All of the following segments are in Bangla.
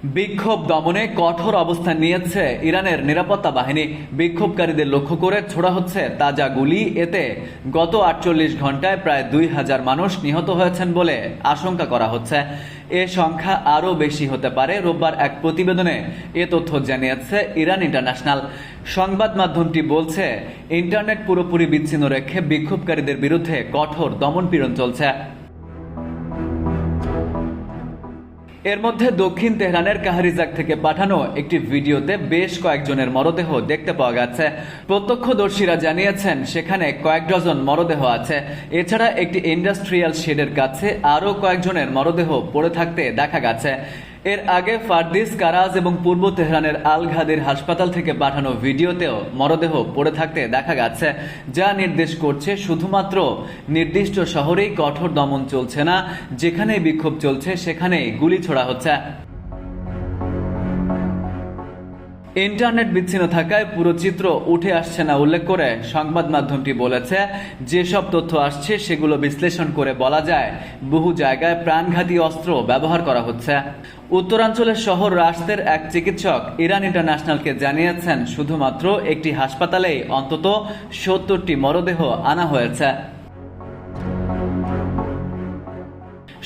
বিক্ষোভ দমনে কঠোর অবস্থান নিয়েছে ইরানের নিরাপত্তা বাহিনী। বিক্ষোভকারীদের লক্ষ্য করে ছোড়া হচ্ছে তাজা গুলি। এতে গত 48 ঘন্টায় প্রায় 2000 মানুষ নিহত হয়েছেন বলে আশঙ্কা করা হচ্ছে। এ সংখ্যা আরও বেশি হতে পারে। রোববার এক প্রতিবেদনে এ তথ্য জানিয়েছে ইরান ইন্টারন্যাশনাল। সংবাদ মাধ্যমটি বলছে, ইন্টারনেট পুরোপুরি বিচ্ছিন্ন রেখে বিক্ষোভকারীদের বিরুদ্ধে কঠোর দমনপীড়ন চলছে। এর মধ্যে দক্ষিণ তেহরানের কাহারিজাক থেকে পাঠানো একটি ভিডিওতে বেশ কয়েকজনের মরদেহ দেখতে পাওয়া গেছে। প্রত্যক্ষদর্শীরা জানিয়েছেন সেখানে কয়েক ডজন মরদেহ আছে। এছাড়া একটি ইন্ডাস্ট্রিয়াল শেডের কাছে আরও কয়েকজনের মরদেহ পড়ে থাকতে দেখা গেছে। এর আগে ফারদিস, কারাজ এবং পূর্ব তেহরানের আল ঘাদির হাসপাতাল থেকে পাঠানো ভিডিওতেও মরদেহ পড়ে থাকতে দেখা গেছে, যা নির্দেশ করছে শুধুমাত্র নির্দিষ্ট শহরেই কঠোর দমন চলছে না, যেখানেই বিক্ষোভ চলছে সেখানেই গুলি ছোড়া হচ্ছে। ইন্টারনেট বিচ্ছিন্ন থাকায় পুরো চিত্র উঠে আসছে না উল্লেখ করে সংবাদ মাধ্যমটি বলেছে, যেসব তথ্য আসছে সেগুলো বিশ্লেষণ করে বলা যায় বহু জায়গায় প্রাণঘাতী অস্ত্র ব্যবহার করা হচ্ছে। উত্তরাঞ্চলের শহর রাশদের এক চিকিৎসক ইরান ইন্টারন্যাশনালকে জানিয়েছেন শুধুমাত্র একটি হাসপাতালেই অন্তত 70টি মরদেহ আনা হয়েছে।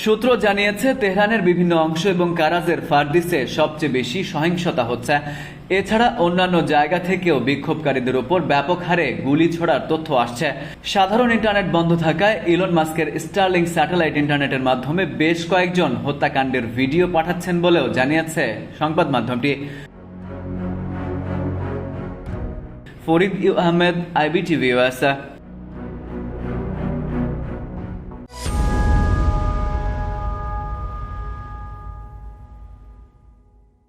সূত্র জানিয়েছে, তেহরানের বিভিন্ন অংশ এবং কারাজের ফারদিসে সবচেয়ে বেশি সহিংসতা হচ্ছে। এছাড়া অন্যান্য জায়গা থেকেও বিক্ষোভকারীদের উপর ব্যাপক হারে গুলি ছোড়ার তথ্য আসছে। সাধারণ ইন্টারনেট বন্ধ থাকায় ইলন মাস্কের স্টারলিং স্যাটেলাইট ইন্টারনেটের মাধ্যমে বেশ কয়েকজন হত্যাকাণ্ডের ভিডিও পাঠাচ্ছেন বলেও জানিয়েছে সংবাদ মাধ্যমটি। Farid Ahmed, IBTV USA।